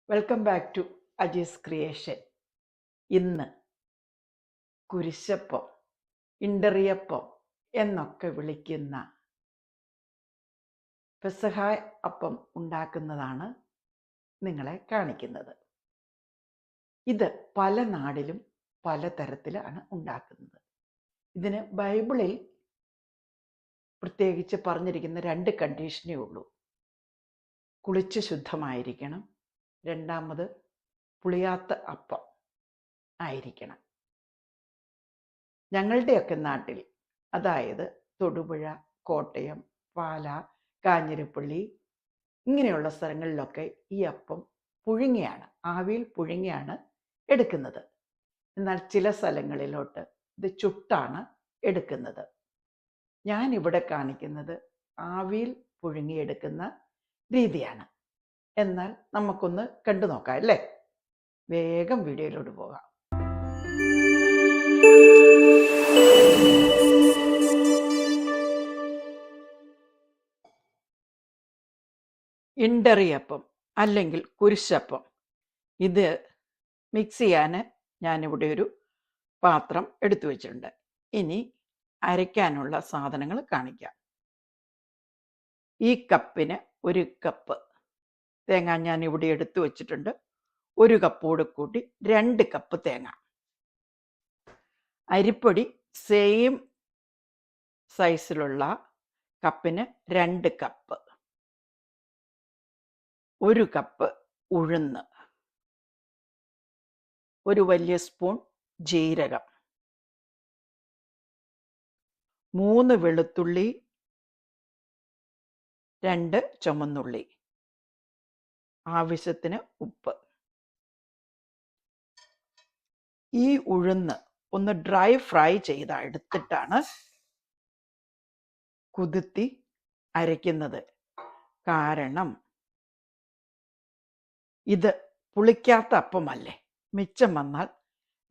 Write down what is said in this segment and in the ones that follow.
Welcome back to Aji's creation. ഇന്ന് കുരിശപ്പം, ഇണ്ടറിയപ്പം എന്നൊക്കെ വിളിക്കുന്ന പെസഹ അപ്പം ഉണ്ടാക്കുന്നതാണ് നിങ്ങളെ കാണിക്കുന്നത്. ഇത് പല നാടിലും പലതരത്തിലാണ് ഉണ്ടാക്കുന്നത്. ഇതിന് ബൈബിളിൽ പ്രത്യേകിച്ച് പറഞ്ഞിരിക്കുന്ന 2 കണ്ടീഷനേ ഉള്ളൂ. കുളിച്ച് ശുദ്ധമായിരിക്കണം, രണ്ടാമത് പുളിയാത്ത അപ്പം ആയിരിക്കണം. ഞങ്ങളുടെയൊക്കെ നാട്ടിൽ, അതായത് തൊടുപുഴ, കോട്ടയം, പാല, കാഞ്ഞിരപ്പള്ളി ഇങ്ങനെയുള്ള സ്ഥലങ്ങളിലൊക്കെ ഈ അപ്പം പുഴുങ്ങിയാണ്, ആവിയിൽ പുഴുങ്ങിയാണ് എടുക്കുന്നത്. എന്നാൽ ചില സ്ഥലങ്ങളിലോട്ട് ഇത് ചുട്ടാണ് എടുക്കുന്നത്. ഞാനിവിടെ കാണിക്കുന്നത് ആവിയിൽ പുഴുങ്ങിയെടുക്കുന്ന രീതിയാണ്. എന്നാൽ നമുക്കൊന്ന് കണ്ടു നോക്കാം അല്ലേ? വേഗം വീഡിയോയിലോട്ട് പോകാം. ഇണ്ടറിയപ്പം അല്ലെങ്കിൽ കുരിശപ്പം, ഇത് മിക്സ് ചെയ്യാൻ ഞാനിവിടെ ഒരു പാത്രം എടുത്തു വെച്ചിട്ടുണ്ട്. ഇനി അരയ്ക്കാനുള്ള സാധനങ്ങൾ കാണിക്കാം. ഈ കപ്പിന് 1 കപ്പ് തേങ്ങ ഞാൻ ഇവിടെ എടുത്തു വെച്ചിട്ടുണ്ട്. 1 കപ്പോട് കൂട്ടി 2 കപ്പ് തേങ്ങ. അരിപ്പൊടി സെയിം സൈസിലുള്ള കപ്പിന് 2 കപ്പ്. 1 കപ്പ് ഉഴുന്ന്, 1 വലിയ സ്പൂൺ ജീരകം, 3 വെളുത്തുള്ളി, 2 ചുമന്നുള്ളി, ആവശ്യത്തിന് ഉപ്പ്. ഈ ഉഴുന്ന് ഒന്ന് ഡ്രൈ ഫ്രൈ ചെയ്ത് എടുത്തിട്ടാണ് കുതിർത്തി അരയ്ക്കുന്നത്. കാരണം ഇത് പുളിക്കാത്ത അപ്പമല്ലേ, മിച്ചം വന്നാൽ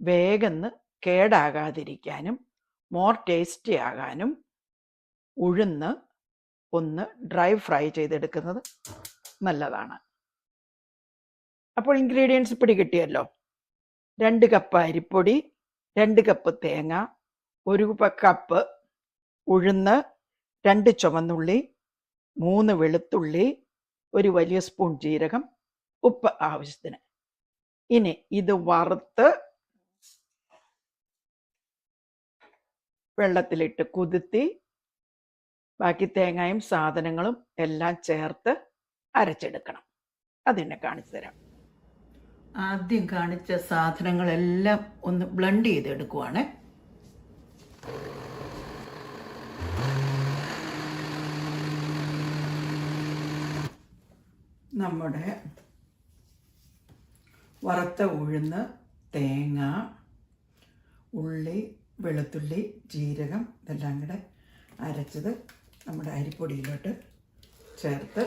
വേഗം കേടാകാതിരിക്കാനും മോർ ടേസ്റ്റി ആകാനും ഉഴുന്ന് ഒന്ന് ഡ്രൈ ഫ്രൈ ചെയ്തെടുക്കുന്നത് നല്ലതാണ്. അപ്പോൾ ഇൻഗ്രീഡിയൻസ് പിടികിട്ടിയല്ലോ. 2 കപ്പ് അരിപ്പൊടി, 2 കപ്പ് തേങ്ങ, 1 കപ്പ് ഉഴുന്ന്, 2 ചുവന്നുള്ളി, 3 വെളുത്തുള്ളി, 1 വലിയ സ്പൂൺ ജീരകം, ഉപ്പ് ആവശ്യത്തിന്. ഇനി ഇത് വറുത്ത് വെള്ളത്തിലിട്ട് കുതിർത്തി ബാക്കി തേങ്ങയും സാധനങ്ങളും എല്ലാം ചേർത്ത് അരച്ചെടുക്കണം. അതിനെ കാണിച്ചു തരാം. ആദ്യം കാണിച്ച സാധനങ്ങളെല്ലാം ഒന്ന് ബ്ലെൻഡ് ചെയ്തെടുക്കുവാണ്. നമ്മുടെ വറുത്ത ഉഴുന്ന്, തേങ്ങ, ഉള്ളി, വെളുത്തുള്ളി, ജീരകം ഇതെല്ലാം കൂടെ അരച്ചത് നമ്മുടെ അരിപ്പൊടിയിലോട്ട് ചേർത്ത്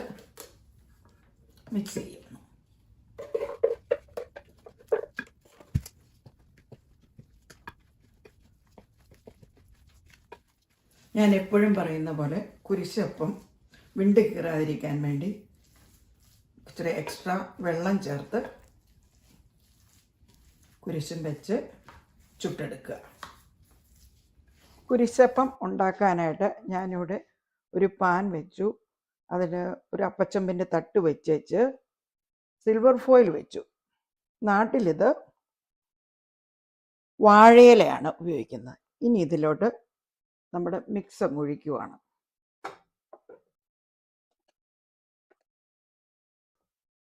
മിക്സ് ചെയ്യണം. ഞാൻ എപ്പോഴും പറയുന്ന പോലെ കുരിശപ്പം വിണ്ട് കീറാതിരിക്കാൻ വേണ്ടി ഇച്ചിരി എക്സ്ട്രാ വെള്ളം ചേർത്ത് കുരിശും വെച്ച് ചുട്ടെടുക്കുക. കുരിശപ്പം ഉണ്ടാക്കാനായിട്ട് ഞാനിവിടെ ഒരു പാൻ വെച്ചു. അതിന് ഒരു അപ്പച്ചമ്പിൻ്റെ തട്ട് വെച്ച് സിൽവർ ഫോയിൽ വെച്ചു. നാട്ടിലിത് വാഴയിലയാണ് ഉപയോഗിക്കുന്നത്. ഇനി ഇതിലോട്ട് നമ്മുടെ മിക്സ് ഒഴിക്കുവാണ്.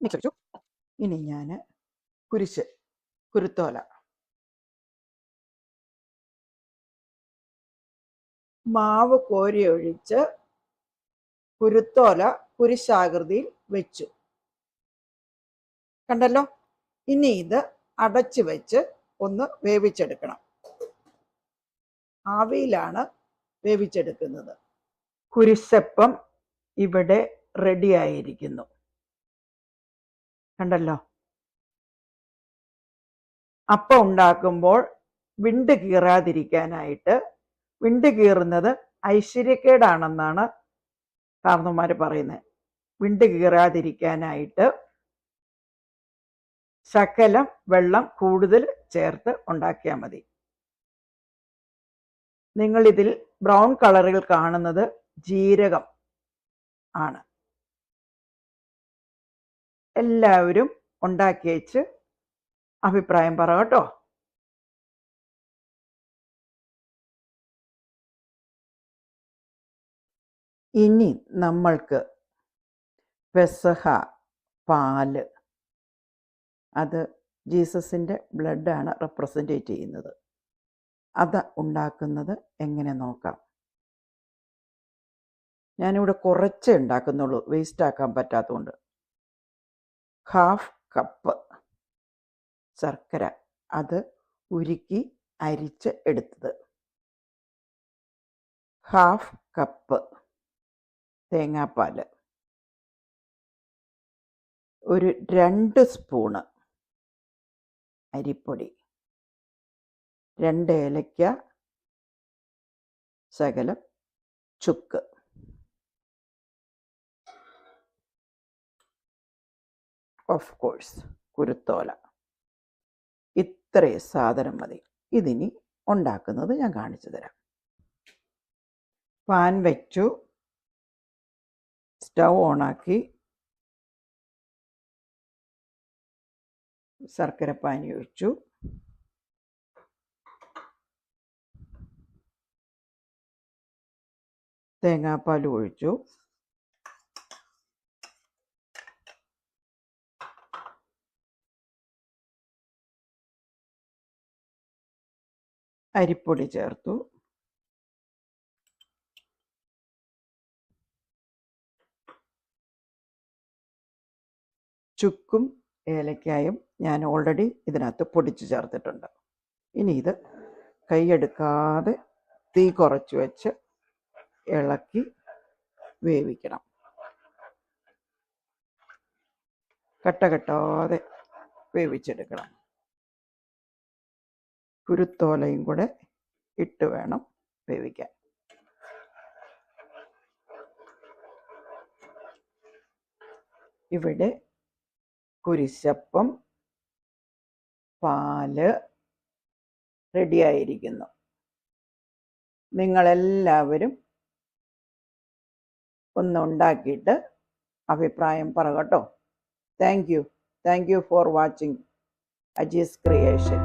മിക്സ് ഒഴിച്ചു. ഇനി ഞാൻ കുരുത്തോല മാവ് കോരി ഒഴിച്ച് കുരുത്തോല കുരിശാകൃതിയിൽ വെച്ചു. കണ്ടല്ലോ. ഇനി ഇത് അടച്ചു വെച്ച് ഒന്ന് വേവിച്ചെടുക്കണം. ആവിയിലാണ് വേവിച്ചെടുക്കുന്നത്. കുരിശപ്പം ഇവിടെ റെഡിയായിരിക്കുന്നു. കണ്ടല്ലോ. അപ്പം ഉണ്ടാക്കുമ്പോൾ വിണ്ട് കീറാതിരിക്കാനായിട്ട്, വിണ്ട് കീറുന്നത് ഐശ്വര്യക്കേടാണെന്നാണ് കാരണവന്മാർ പറയുന്നത്. വിണ്ട് കീറാതിരിക്കാനായിട്ട് ശകലം വെള്ളം കൂടുതൽ ചേർത്ത് ഉണ്ടാക്കിയാൽ മതി. നിങ്ങളിതിൽ ബ്രൗൺ കളറിൽ കാണുന്നത് ജീരകം ആണ്. എല്ലാവരും ഉണ്ടാക്കിയേച്ച് അഭിപ്രായം പറ കേട്ടോ. ഇനി നമ്മൾക്ക് പെസഹ പാല്, അത് ജീസസിൻ്റെ ബ്ലഡാണ് റെപ്രസെൻറ്റേറ്റ് ചെയ്യുന്നത്. അത് ഉണ്ടാക്കുന്നത് എങ്ങനെ നോക്കാം. ഞാനിവിടെ കുറച്ചേ ഉണ്ടാക്കുന്നുള്ളൂ, വേസ്റ്റ് ആക്കാൻ പറ്റാത്തതുകൊണ്ട്. 1/2 കപ്പ് ശർക്കര, അത് ഉരുക്കി അരിച്ച് എടുത്തത്. 1/2 കപ്പ് തേങ്ങാപ്പാൽ, ഒരു 2 സ്പൂണ് അരിപ്പൊടി, 2 ഏലക്ക, ശകലം ചുക്ക്, ഓഫ് കോഴ്സ് കുരുത്തോല. ഇത്രയും സാധനം മതി. ഇതിനി ഉണ്ടാക്കുന്നത് ഞാൻ കാണിച്ചു തരാം. പാൻ വെച്ചു, സ്റ്റൗ ഓണാക്കി, ശർക്കര പാനി ഒഴിച്ചു, തേങ്ങാപ്പാൽ ഒഴിച്ചു, അരിപ്പൊടി ചേർത്തു, ചുക്കും ഏലക്കായും ഞാൻ ഓൾറെഡി ഇതിനകത്ത് പൊടിച്ചു ചേർത്തിട്ടുണ്ട്. ഇനി ഇത് കൈയെടുക്കാതെ തീ കുറച്ച് വെച്ച് ഇളക്കി വേവിക്കണം. കട്ട കെട്ടാതെ വേവിച്ചെടുക്കണം. കുരുത്തോലയും കൂടെ ഇട്ട് വേണം വേവിക്കാൻ. ഇവിടെ കുരിശപ്പം പാല് റെഡിയായിരിക്കുന്നു. നിങ്ങളെല്ലാവരും ഒന്നുണ്ടാക്കിയിട്ട് അഭിപ്രായം പറ കേട്ടോ. Thank you for watching Aji's creation.